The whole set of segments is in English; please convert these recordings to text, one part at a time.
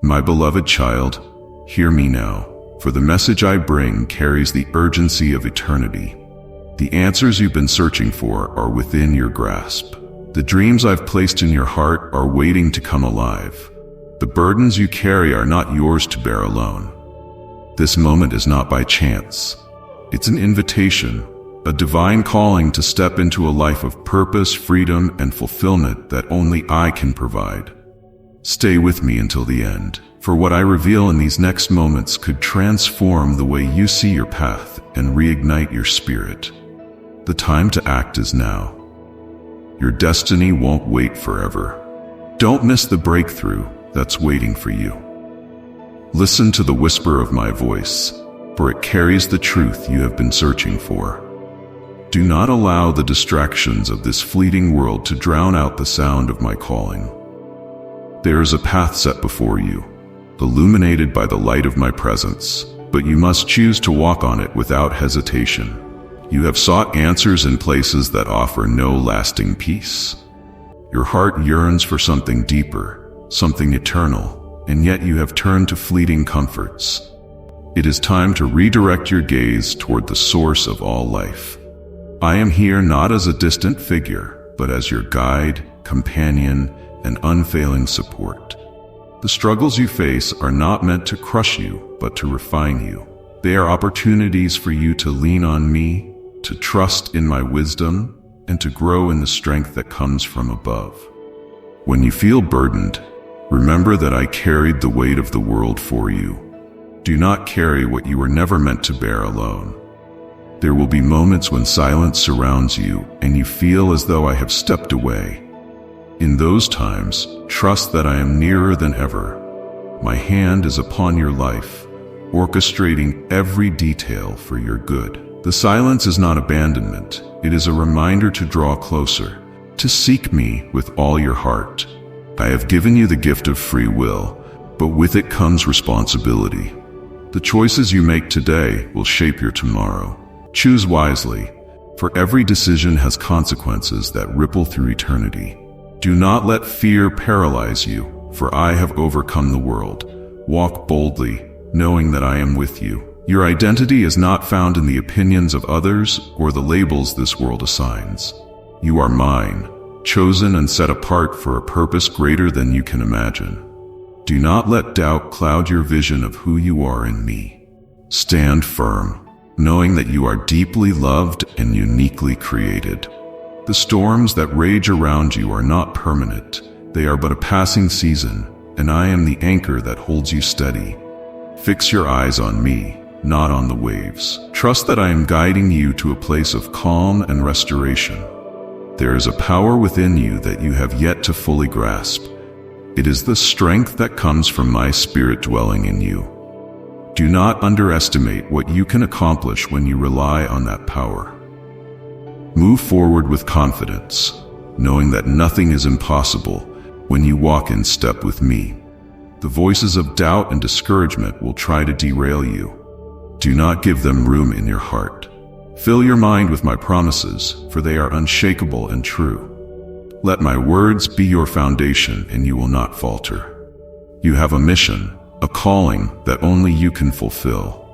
My beloved child, hear me now, for the message I bring carries the urgency of eternity. The answers you've been searching for are within your grasp. The dreams I've placed in your heart are waiting to come alive. The burdens you carry are not yours to bear alone. This moment is not by chance. It's an invitation, a divine calling to step into a life of purpose, freedom, and fulfillment that only I can provide. Stay with me until the end, for what I reveal in these next moments could transform the way you see your path and reignite your spirit. The time to act is now. Your destiny won't wait forever. Don't miss the breakthrough that's waiting for you. Listen to the whisper of my voice, for it carries the truth you have been searching for. Do not allow the distractions of this fleeting world to drown out the sound of my calling. There is a path set before you, illuminated by the light of my presence, but you must choose to walk on it without hesitation. You have sought answers in places that offer no lasting peace. Your heart yearns for something deeper, something eternal, and yet you have turned to fleeting comforts. It is time to redirect your gaze toward the source of all life. I am here not as a distant figure, but as your guide, companion, and unfailing support. The struggles you face are not meant to crush you, but to refine you. They are opportunities for you to lean on me, to trust in my wisdom, and to grow in the strength that comes from above. When you feel burdened, remember that I carried the weight of the world for you. Do not carry what you were never meant to bear alone. There will be moments when silence surrounds you and you feel as though I have stepped away. In those times, trust that I am nearer than ever. My hand is upon your life, orchestrating every detail for your good. The silence is not abandonment. It is a reminder to draw closer, to seek me with all your heart. I have given you the gift of free will, but with it comes responsibility. The choices you make today will shape your tomorrow. Choose wisely, for every decision has consequences that ripple through eternity. Do not let fear paralyze you, for I have overcome the world. Walk boldly, knowing that I am with you. Your identity is not found in the opinions of others or the labels this world assigns. You are mine, chosen and set apart for a purpose greater than you can imagine. Do not let doubt cloud your vision of who you are in me. Stand firm, knowing that you are deeply loved and uniquely created. The storms that rage around you are not permanent. They are but a passing season, and I am the anchor that holds you steady. Fix your eyes on me, not on the waves. Trust that I am guiding you to a place of calm and restoration. There is a power within you that you have yet to fully grasp. It is the strength that comes from my spirit dwelling in you. Do not underestimate what you can accomplish when you rely on that power. Move forward with confidence, knowing that nothing is impossible when you walk in step with me. The voices of doubt and discouragement will try to derail you. Do not give them room in your heart. Fill your mind with my promises, for they are unshakable and true. Let my words be your foundation, and you will not falter. You have a mission, a calling that only you can fulfill.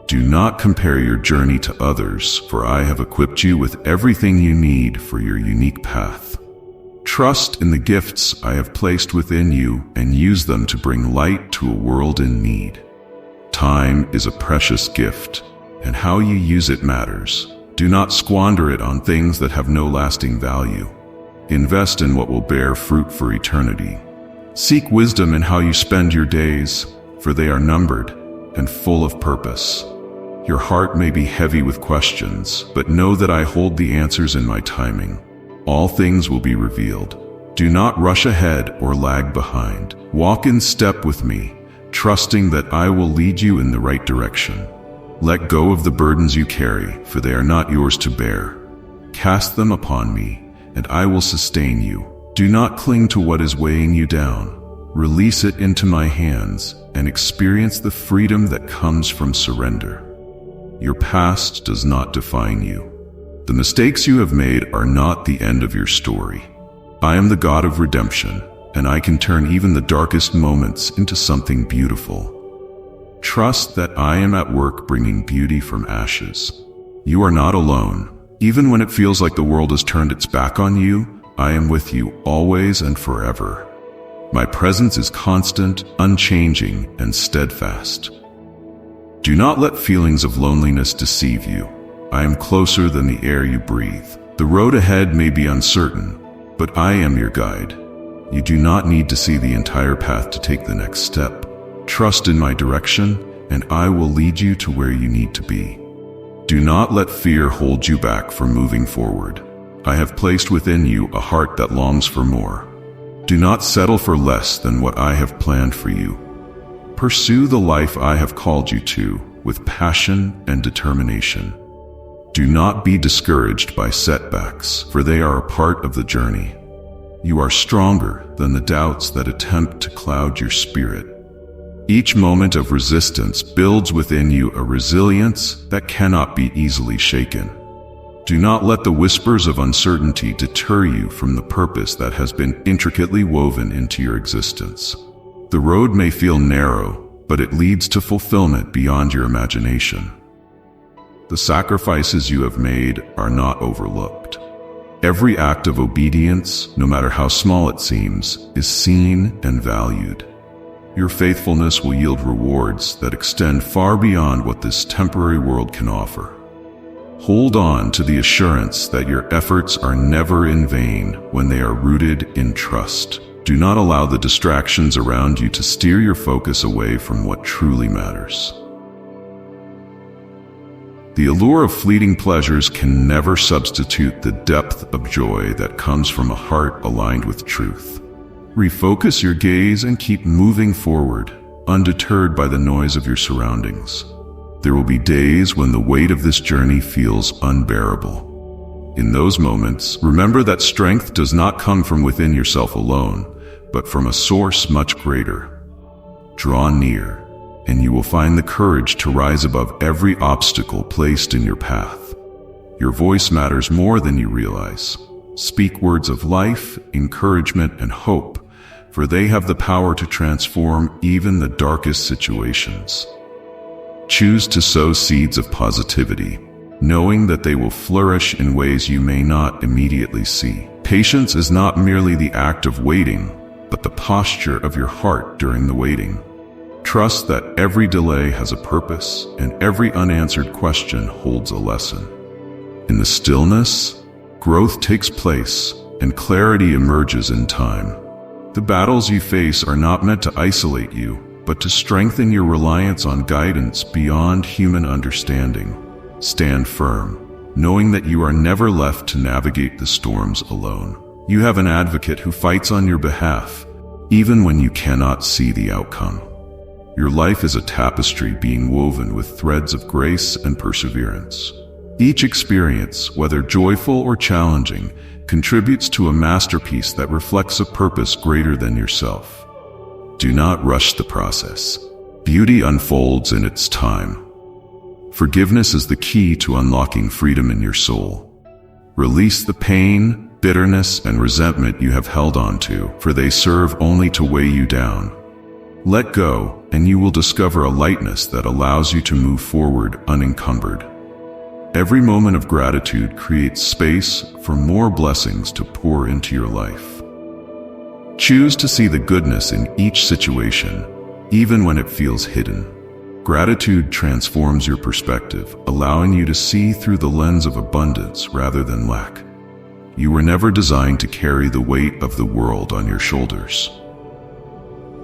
Do not compare your journey to others, for I have equipped you with everything you need for your unique path. Trust in the gifts I have placed within you and use them to bring light to a world in need. Time is a precious gift, and how you use it matters. Do not squander it on things that have no lasting value. Invest in what will bear fruit for eternity. Seek wisdom in how you spend your days, for they are numbered and full of purpose. Your heart may be heavy with questions, but know that I hold the answers in my timing. All things will be revealed. Do not rush ahead or lag behind. Walk in step with me, trusting that I will lead you in the right direction. Let go of the burdens you carry, for they are not yours to bear. Cast them upon me, and I will sustain you. Do not cling to what is weighing you down. Release it into my hands and experience the freedom that comes from surrender. Your past does not define you. The mistakes you have made are not the end of your story. I am the God of redemption, and I can turn even the darkest moments into something beautiful. Trust that I am at work bringing beauty from ashes. You are not alone. Even when it feels like the world has turned its back on you, I am with you always and forever. My presence is constant, unchanging, and steadfast. Do not let feelings of loneliness deceive you. I am closer than the air you breathe. The road ahead may be uncertain, but I am your guide. You do not need to see the entire path to take the next step. Trust in my direction, and I will lead you to where you need to be. Do not let fear hold you back from moving forward. I have placed within you a heart that longs for more. Do not settle for less than what I have planned for you. Pursue the life I have called you to with passion and determination. Do not be discouraged by setbacks, for they are a part of the journey. You are stronger than the doubts that attempt to cloud your spirit. Each moment of resistance builds within you a resilience that cannot be easily shaken. Do not let the whispers of uncertainty deter you from the purpose that has been intricately woven into your existence. The road may feel narrow, but it leads to fulfillment beyond your imagination. The sacrifices you have made are not overlooked. Every act of obedience, no matter how small it seems, is seen and valued. Your faithfulness will yield rewards that extend far beyond what this temporary world can offer. Hold on to the assurance that your efforts are never in vain when they are rooted in trust. Do not allow the distractions around you to steer your focus away from what truly matters. The allure of fleeting pleasures can never substitute the depth of joy that comes from a heart aligned with truth. Refocus your gaze and keep moving forward, undeterred by the noise of your surroundings. There will be days when the weight of this journey feels unbearable. In those moments, remember that strength does not come from within yourself alone, but from a source much greater. Draw near, and you will find the courage to rise above every obstacle placed in your path. Your voice matters more than you realize. Speak words of life, encouragement, and hope, for they have the power to transform even the darkest situations. Choose to sow seeds of positivity, knowing that they will flourish in ways you may not immediately see. Patience is not merely the act of waiting, but the posture of your heart during the waiting. Trust that every delay has a purpose, and every unanswered question holds a lesson. In the stillness, growth takes place, and clarity emerges in time. The battles you face are not meant to isolate you, but to strengthen your reliance on guidance beyond human understanding. Stand firm, knowing that you are never left to navigate the storms alone. You have an advocate who fights on your behalf, even when you cannot see the outcome. Your life is a tapestry being woven with threads of grace and perseverance. Each experience, whether joyful or challenging, contributes to a masterpiece that reflects a purpose greater than yourself. Do not rush the process. Beauty unfolds in its time. Forgiveness is the key to unlocking freedom in your soul. Release the pain, bitterness, and resentment you have held on to, for they serve only to weigh you down. Let go, and you will discover a lightness that allows you to move forward unencumbered. Every moment of gratitude creates space for more blessings to pour into your life. Choose to see the goodness in each situation, even when it feels hidden. Gratitude transforms your perspective, allowing you to see through the lens of abundance rather than lack. You were never designed to carry the weight of the world on your shoulders.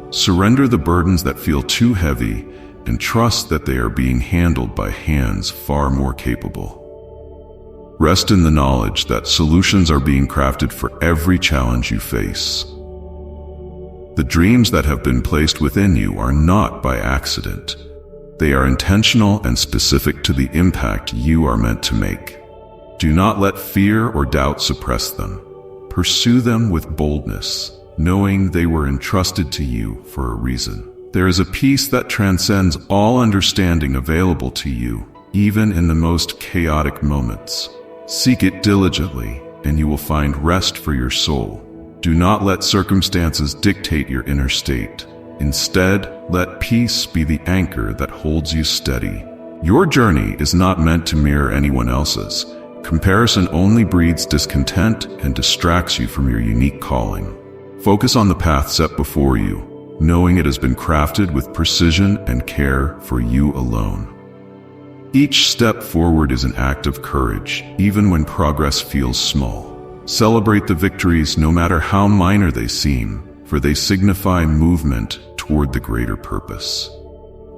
Surrender the burdens that feel too heavy and trust that they are being handled by hands far more capable. Rest in the knowledge that solutions are being crafted for every challenge you face. The dreams that have been placed within you are not by accident. They are intentional and specific to the impact you are meant to make. Do not let fear or doubt suppress them. Pursue them with boldness, knowing they were entrusted to you for a reason. There is a peace that transcends all understanding available to you, even in the most chaotic moments. Seek it diligently, and you will find rest for your soul. Do not let circumstances dictate your inner state. Instead, let peace be the anchor that holds you steady. Your journey is not meant to mirror anyone else's. Comparison only breeds discontent and distracts you from your unique calling. Focus on the path set before you, knowing it has been crafted with precision and care for you alone. Each step forward is an act of courage, even when progress feels small. Celebrate the victories no matter how minor they seem, for they signify movement toward the greater purpose.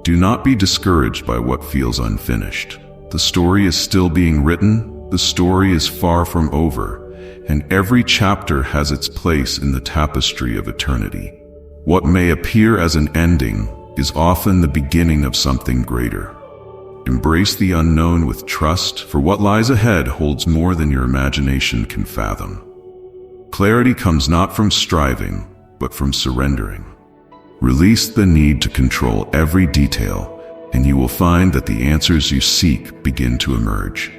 Do not be discouraged by what feels unfinished. The story is still being written, the story is far from over, and every chapter has its place in the tapestry of eternity. What may appear as an ending is often the beginning of something greater. Embrace the unknown with trust, for what lies ahead holds more than your imagination can fathom. Clarity comes not from striving, but from surrendering. Release the need to control every detail, and you will find that the answers you seek begin to emerge.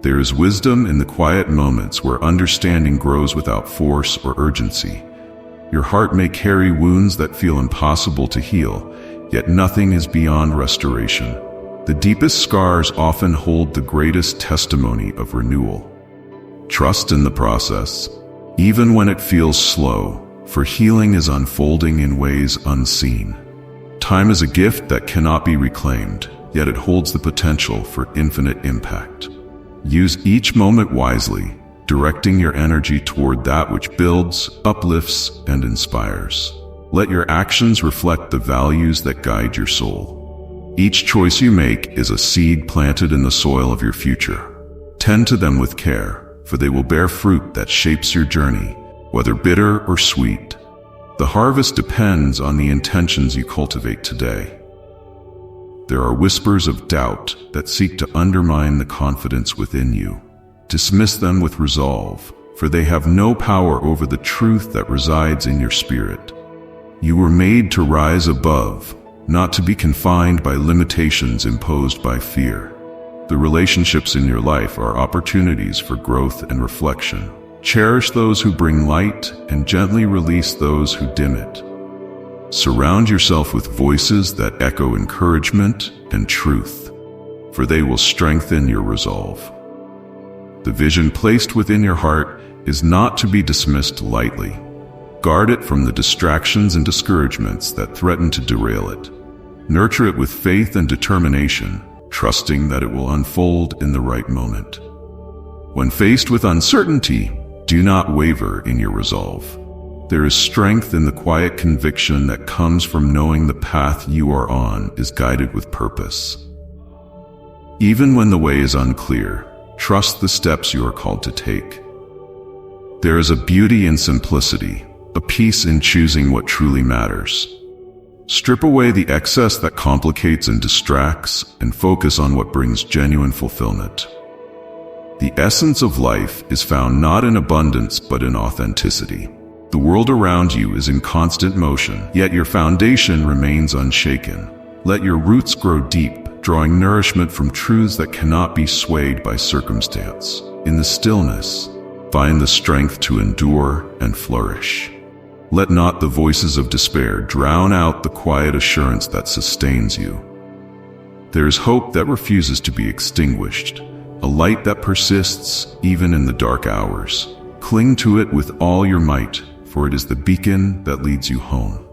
There is wisdom in the quiet moments where understanding grows without force or urgency. Your heart may carry wounds that feel impossible to heal, yet nothing is beyond restoration. The deepest scars often hold the greatest testimony of renewal. Trust in the process, even when it feels slow, for healing is unfolding in ways unseen. Time is a gift that cannot be reclaimed, yet it holds the potential for infinite impact. Use each moment wisely, directing your energy toward that which builds, uplifts, and inspires. Let your actions reflect the values that guide your soul. Each choice you make is a seed planted in the soil of your future. Tend to them with care, for they will bear fruit that shapes your journey, whether bitter or sweet. The harvest depends on the intentions you cultivate today. There are whispers of doubt that seek to undermine the confidence within you. Dismiss them with resolve, for they have no power over the truth that resides in your spirit. You were made to rise above, not to be confined by limitations imposed by fear. The relationships in your life are opportunities for growth and reflection. Cherish those who bring light and gently release those who dim it. Surround yourself with voices that echo encouragement and truth, for they will strengthen your resolve. The vision placed within your heart is not to be dismissed lightly. Guard it from the distractions and discouragements that threaten to derail it. Nurture it with faith and determination, trusting that it will unfold in the right moment. When faced with uncertainty, do not waver in your resolve. There is strength in the quiet conviction that comes from knowing the path you are on is guided with purpose. Even when the way is unclear, trust the steps you are called to take. There is a beauty in simplicity, a peace in choosing what truly matters. Strip away the excess that complicates and distracts, and focus on what brings genuine fulfillment. The essence of life is found not in abundance but in authenticity. The world around you is in constant motion, yet your foundation remains unshaken. Let your roots grow deep, drawing nourishment from truths that cannot be swayed by circumstance. In the stillness, find the strength to endure and flourish. Let not the voices of despair drown out the quiet assurance that sustains you. There is hope that refuses to be extinguished, a light that persists even in the dark hours. Cling to it with all your might, for it is the beacon that leads you home.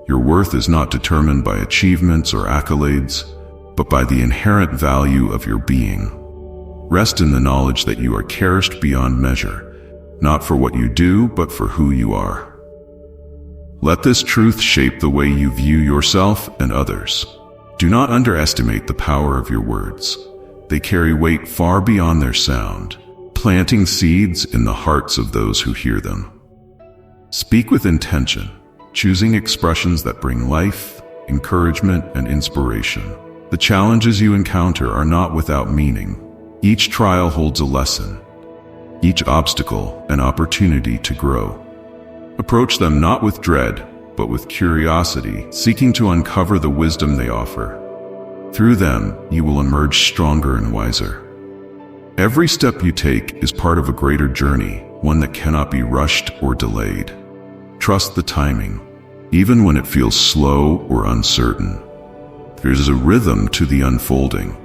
Your worth is not determined by achievements or accolades, but by the inherent value of your being. Rest in the knowledge that you are cherished beyond measure, not for what you do, but for who you are. Let this truth shape the way you view yourself and others. Do not underestimate the power of your words. They carry weight far beyond their sound, planting seeds in the hearts of those who hear them. Speak with intention, choosing expressions that bring life, encouragement, and inspiration. The challenges you encounter are not without meaning. Each trial holds a lesson, each obstacle an opportunity to grow. Approach them not with dread, but with curiosity, seeking to uncover the wisdom they offer. Through them, you will emerge stronger and wiser. Every step you take is part of a greater journey, one that cannot be rushed or delayed. Trust the timing, even when it feels slow or uncertain. There's a rhythm to the unfolding,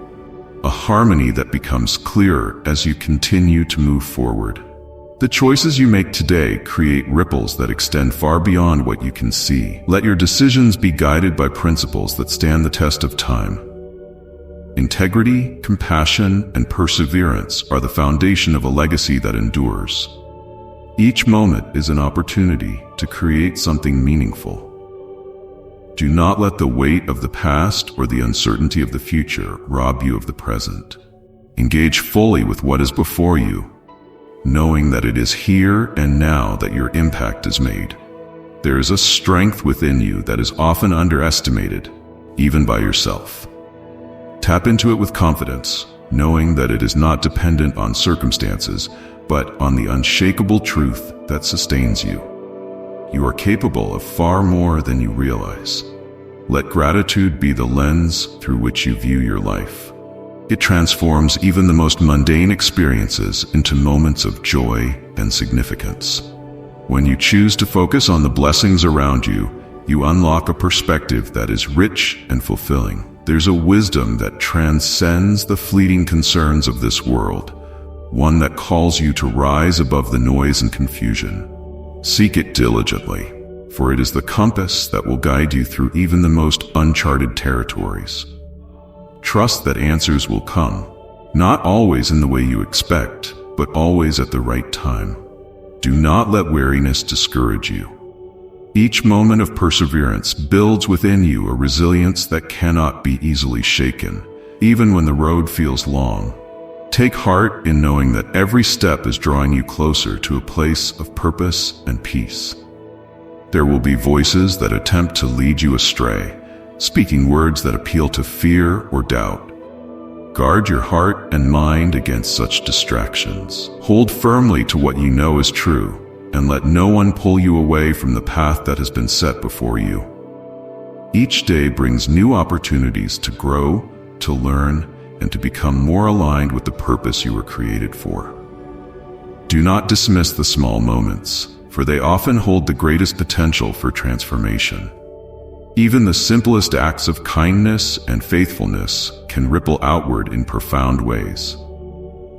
a harmony that becomes clearer as you continue to move forward. The choices you make today create ripples that extend far beyond what you can see. Let your decisions be guided by principles that stand the test of time. Integrity, compassion, and perseverance are the foundation of a legacy that endures. Each moment is an opportunity to create something meaningful. Do not let the weight of the past or the uncertainty of the future rob you of the present. Engage fully with what is before you, knowing that it is here and now that your impact is made. There is a strength within you that is often underestimated, even by yourself. Tap into it with confidence, knowing that it is not dependent on circumstances, but on the unshakable truth that sustains you. You are capable of far more than you realize. Let gratitude be the lens through which you view your life. It transforms even the most mundane experiences into moments of joy and significance. When you choose to focus on the blessings around you, you unlock a perspective that is rich and fulfilling. There's a wisdom that transcends the fleeting concerns of this world, one that calls you to rise above the noise and confusion. Seek it diligently, for it is the compass that will guide you through even the most uncharted territories. Trust that answers will come, not always in the way you expect, but always at the right time. Do not let weariness discourage you. Each moment of perseverance builds within you a resilience that cannot be easily shaken, even when the road feels long. Take heart in knowing that every step is drawing you closer to a place of purpose and peace. There will be voices that attempt to lead you astray, speaking words that appeal to fear or doubt. Guard your heart and mind against such distractions. Hold firmly to what you know is true, and let no one pull you away from the path that has been set before you. Each day brings new opportunities to grow, to learn, and to become more aligned with the purpose you were created for. Do not dismiss the small moments, for they often hold the greatest potential for transformation. Even the simplest acts of kindness and faithfulness can ripple outward in profound ways.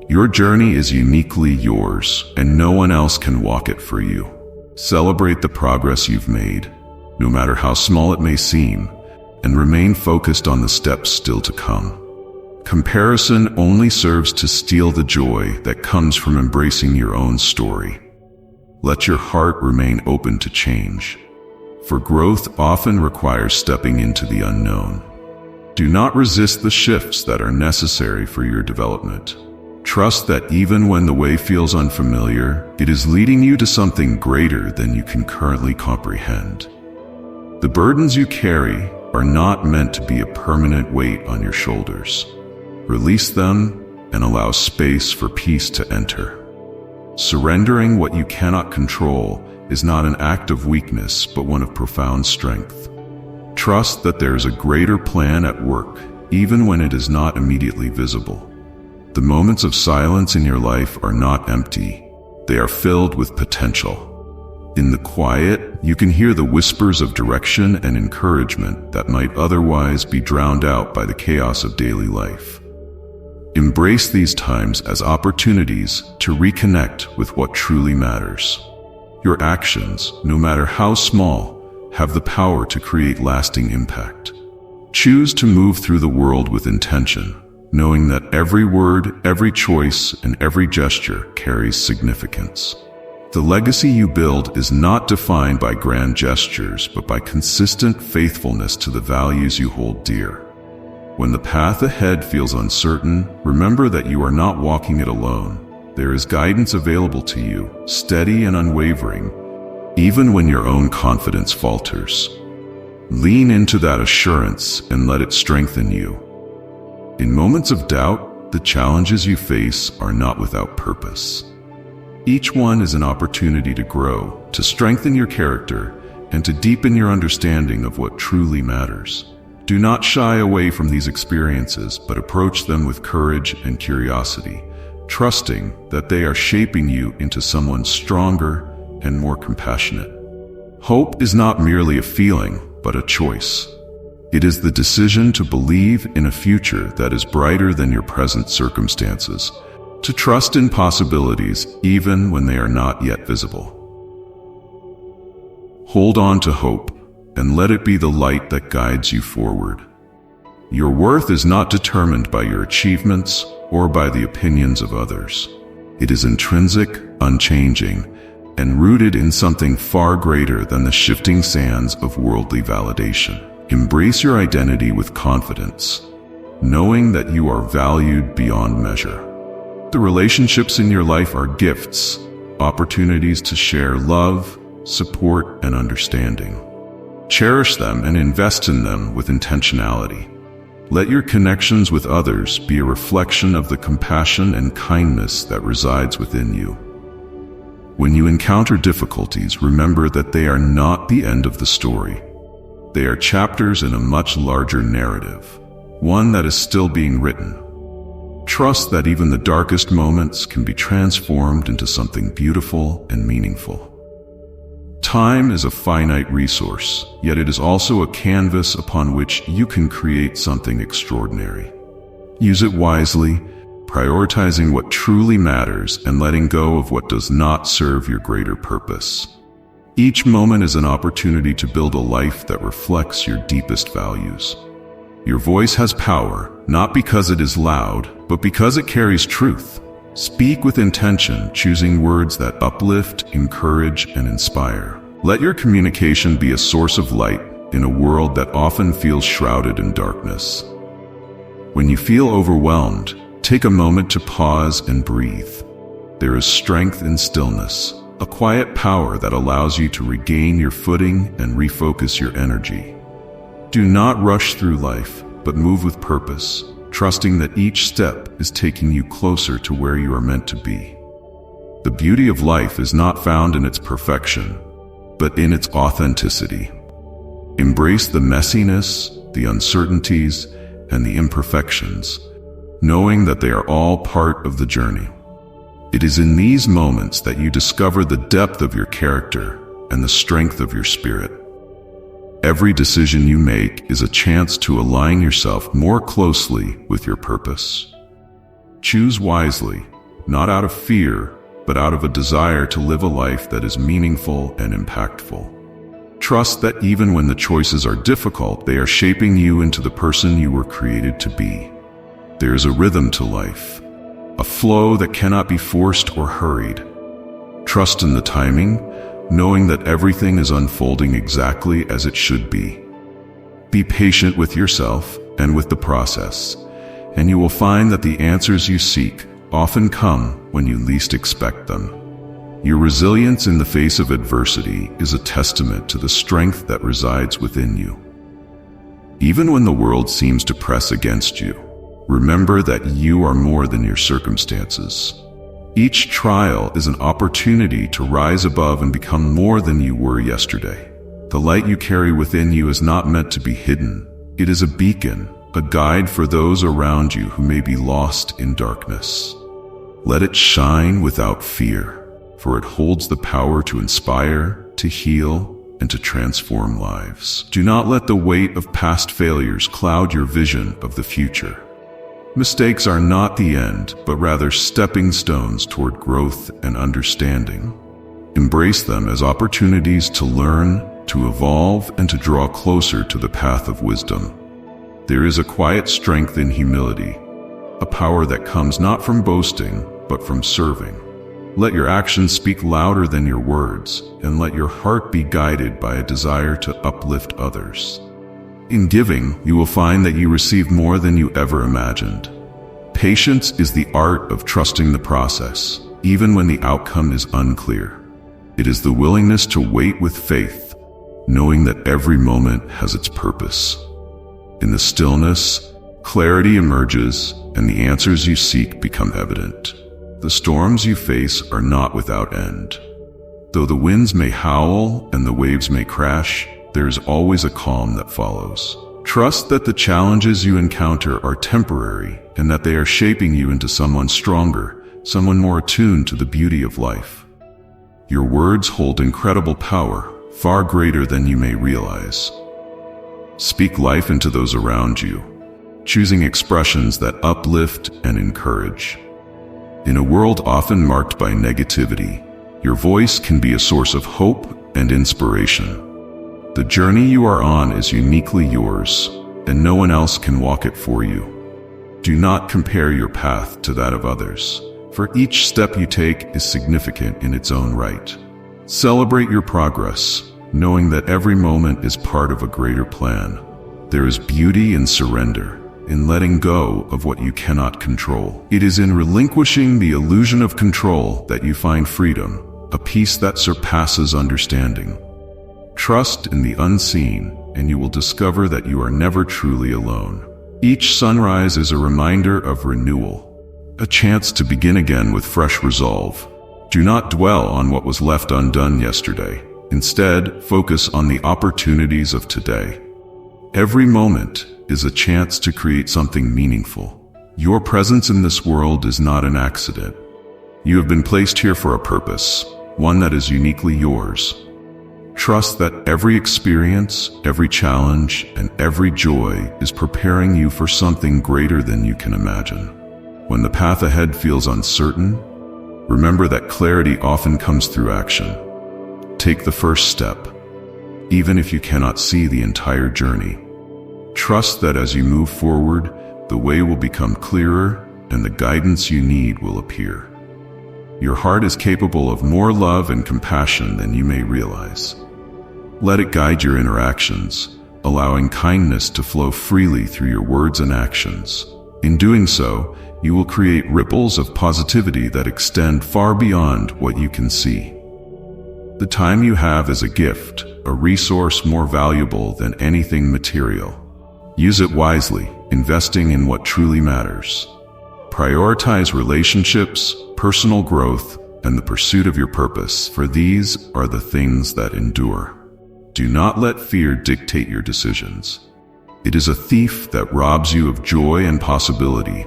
Your journey is uniquely yours, and no one else can walk it for you. Celebrate the progress you've made, no matter how small it may seem, and remain focused on the steps still to come. Comparison only serves to steal the joy that comes from embracing your own story. Let your heart remain open to change, for growth often requires stepping into the unknown. Do not resist the shifts that are necessary for your development. Trust that even when the way feels unfamiliar, it is leading you to something greater than you can currently comprehend. The burdens you carry are not meant to be a permanent weight on your shoulders. Release them and allow space for peace to enter. Surrendering what you cannot control is not an act of weakness, but one of profound strength. Trust that there is a greater plan at work, even when it is not immediately visible. The moments of silence in your life are not empty. They are filled with potential. In the quiet, you can hear the whispers of direction and encouragement that might otherwise be drowned out by the chaos of daily life. Embrace these times as opportunities to reconnect with what truly matters. Your actions, no matter how small, have the power to create lasting impact. Choose to move through the world with intention, knowing that every word, every choice, and every gesture carries significance. The legacy you build is not defined by grand gestures, but by consistent faithfulness to the values you hold dear. When the path ahead feels uncertain, remember that you are not walking it alone. There is guidance available to you, steady and unwavering, even when your own confidence falters. Lean into that assurance and let it strengthen you. In moments of doubt, the challenges you face are not without purpose. Each one is an opportunity to grow, to strengthen your character, and to deepen your understanding of what truly matters. Do not shy away from these experiences, but approach them with courage and curiosity, trusting that they are shaping you into someone stronger and more compassionate. Hope is not merely a feeling, but a choice. It is the decision to believe in a future that is brighter than your present circumstances, to trust in possibilities even when they are not yet visible. Hold on to hope and let it be the light that guides you forward. Your worth is not determined by your achievements or by the opinions of others. It is intrinsic, unchanging, and rooted in something far greater than the shifting sands of worldly validation. Embrace your identity with confidence, knowing that you are valued beyond measure. The relationships in your life are gifts, opportunities to share love, support, and understanding. Cherish them and invest in them with intentionality. Let your connections with others be a reflection of the compassion and kindness that resides within you. When you encounter difficulties, remember that they are not the end of the story. They are chapters in a much larger narrative, one that is still being written. Trust that even the darkest moments can be transformed into something beautiful and meaningful. Time is a finite resource, yet it is also a canvas upon which you can create something extraordinary. Use it wisely, prioritizing what truly matters and letting go of what does not serve your greater purpose. Each moment is an opportunity to build a life that reflects your deepest values. Your voice has power, not because it is loud, but because it carries truth. Speak with intention, choosing words that uplift, encourage, and inspire. Let your communication be a source of light in a world that often feels shrouded in darkness. When you feel overwhelmed, take a moment to pause and breathe. There is strength in stillness, a quiet power that allows you to regain your footing and refocus your energy. Do not rush through life, but move with purpose, trusting that each step is taking you closer to where you are meant to be. The beauty of life is not found in its perfection, but in its authenticity. Embrace the messiness, the uncertainties, and the imperfections, knowing that they are all part of the journey. It is in these moments that you discover the depth of your character and the strength of your spirit. Every decision you make is a chance to align yourself more closely with your purpose. Choose wisely, not out of fear, but out of a desire to live a life that is meaningful and impactful. Trust that even when the choices are difficult, they are shaping you into the person you were created to be. There is a rhythm to life, a flow that cannot be forced or hurried. Trust in the timing, knowing that everything is unfolding exactly as it should be. Be patient with yourself and with the process, and you will find that the answers you seek often come when you least expect them. Your resilience in the face of adversity is a testament to the strength that resides within you. Even when the world seems to press against you, remember that you are more than your circumstances. Each trial is an opportunity to rise above and become more than you were yesterday. The light you carry within you is not meant to be hidden. It is a beacon, a guide for those around you who may be lost in darkness. Let it shine without fear, for it holds the power to inspire, to heal, and to transform lives. Do not let the weight of past failures cloud your vision of the future. Mistakes are not the end, but rather stepping stones toward growth and understanding. Embrace them as opportunities to learn, to evolve, and to draw closer to the path of wisdom. There is a quiet strength in humility, a power that comes not from boasting, but from serving. Let your actions speak louder than your words, and let your heart be guided by a desire to uplift others. In giving, you will find that you receive more than you ever imagined. Patience is the art of trusting the process, even when the outcome is unclear. It is the willingness to wait with faith, knowing that every moment has its purpose. In the stillness, clarity emerges, and the answers you seek become evident. The storms you face are not without end. Though the winds may howl and the waves may crash, there is always a calm that follows. Trust that the challenges you encounter are temporary and that they are shaping you into someone stronger, someone more attuned to the beauty of life. Your words hold incredible power, far greater than you may realize. Speak life into those around you, choosing expressions that uplift and encourage. In a world often marked by negativity, your voice can be a source of hope and inspiration. The journey you are on is uniquely yours, and no one else can walk it for you. Do not compare your path to that of others, for each step you take is significant in its own right. Celebrate your progress, knowing that every moment is part of a greater plan. There is beauty in surrender, in letting go of what you cannot control. It is in relinquishing the illusion of control that you find freedom, a peace that surpasses understanding. Trust in the unseen, and you will discover that you are never truly alone. Each sunrise is a reminder of renewal, a chance to begin again with fresh resolve. Do not dwell on what was left undone yesterday. Instead, focus on the opportunities of today. Every moment is a chance to create something meaningful. Your presence in this world is not an accident. You have been placed here for a purpose, one that is uniquely yours. Trust that every experience, every challenge, and every joy is preparing you for something greater than you can imagine. When the path ahead feels uncertain, remember that clarity often comes through action. Take the first step, even if you cannot see the entire journey. Trust that as you move forward, the way will become clearer and the guidance you need will appear. Your heart is capable of more love and compassion than you may realize. Let it guide your interactions, allowing kindness to flow freely through your words and actions. In doing so, you will create ripples of positivity that extend far beyond what you can see. The time you have is a gift, a resource more valuable than anything material. Use it wisely, investing in what truly matters. Prioritize relationships, personal growth, and the pursuit of your purpose, for these are the things that endure. Do not let fear dictate your decisions. It is a thief that robs you of joy and possibility.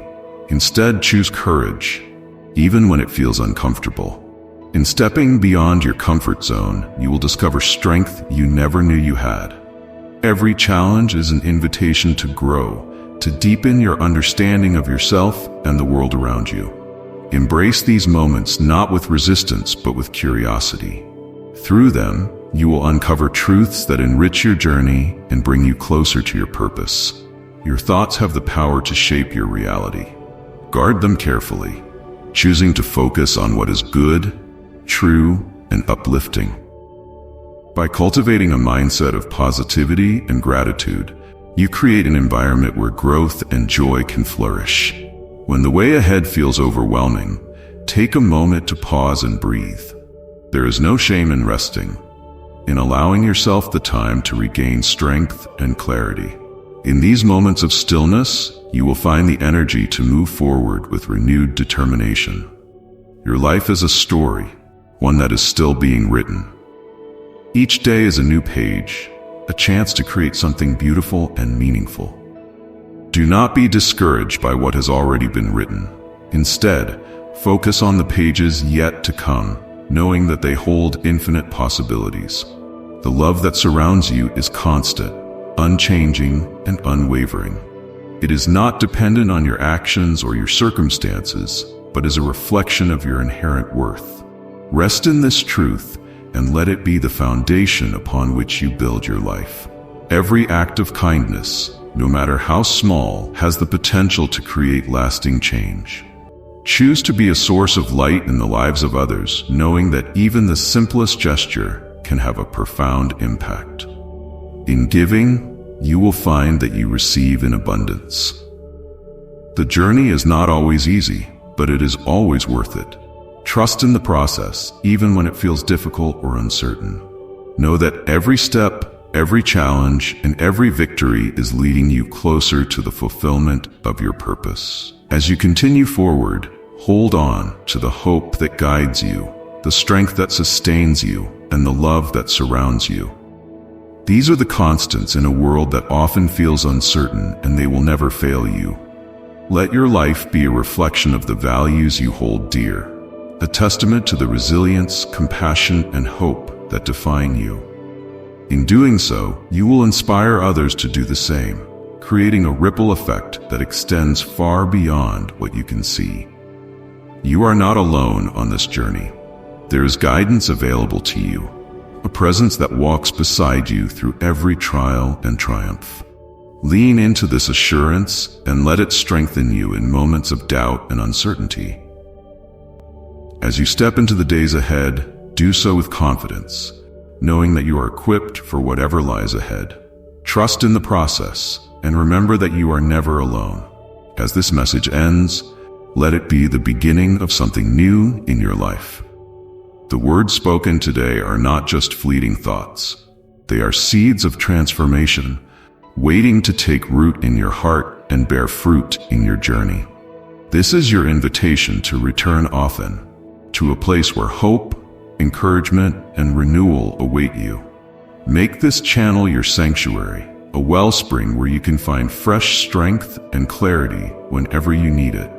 Instead, choose courage, even when it feels uncomfortable. In stepping beyond your comfort zone, you will discover strength you never knew you had. Every challenge is an invitation to grow, to deepen your understanding of yourself and the world around you. Embrace these moments not with resistance but with curiosity. Through them, you will uncover truths that enrich your journey and bring you closer to your purpose. Your thoughts have the power to shape your reality. Guard them carefully, choosing to focus on what is good, true, and uplifting. By cultivating a mindset of positivity and gratitude, you create an environment where growth and joy can flourish. When the way ahead feels overwhelming, take a moment to pause and breathe. There is no shame in resting, in allowing yourself the time to regain strength and clarity. In these moments of stillness, you will find the energy to move forward with renewed determination. Your life is a story, one that is still being written. Each day is a new page, a chance to create something beautiful and meaningful. Do not be discouraged by what has already been written. Instead, focus on the pages yet to come, knowing that they hold infinite possibilities. The love that surrounds you is constant, unchanging, and unwavering. It is not dependent on your actions or your circumstances, but is a reflection of your inherent worth. Rest in this truth and let it be the foundation upon which you build your life. Every act of kindness, no matter how small, has the potential to create lasting change. Choose to be a source of light in the lives of others, knowing that even the simplest gesture can have a profound impact. In giving, you will find that you receive in abundance. The journey is not always easy, but it is always worth it. Trust in the process, even when it feels difficult or uncertain. Know that every step, every challenge, and every victory is leading you closer to the fulfillment of your purpose. As you continue forward, hold on to the hope that guides you, the strength that sustains you, and the love that surrounds you. These are the constants in a world that often feels uncertain, and they will never fail you. Let your life be a reflection of the values you hold dear, a testament to the resilience, compassion, and hope that define you. In doing so, you will inspire others to do the same, creating a ripple effect that extends far beyond what you can see. You are not alone on this journey. There is guidance available to you, a presence that walks beside you through every trial and triumph. Lean into this assurance and let it strengthen you in moments of doubt and uncertainty. As you step into the days ahead, do so with confidence, knowing that you are equipped for whatever lies ahead. Trust in the process, and remember that you are never alone. As this message ends, let it be the beginning of something new in your life. The words spoken today are not just fleeting thoughts. They are seeds of transformation, waiting to take root in your heart and bear fruit in your journey. This is your invitation to return often, to a place where hope, encouragement, and renewal await you. Make this channel your sanctuary, a wellspring where you can find fresh strength and clarity whenever you need it.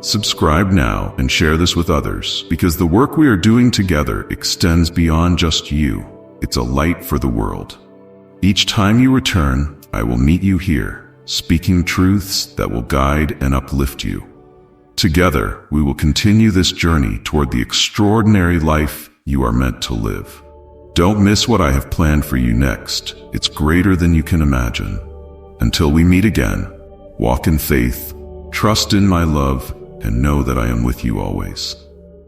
Subscribe now and share this with others, because the work we are doing together extends beyond just you. It's a light for the world. Each time you return, I will meet you here, speaking truths that will guide and uplift you. Together, we will continue this journey toward the extraordinary life you are meant to live. Don't miss what I have planned for you next. It's greater than you can imagine. Until we meet again, walk in faith, trust in my love, and know that I am with you always.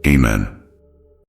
Amen.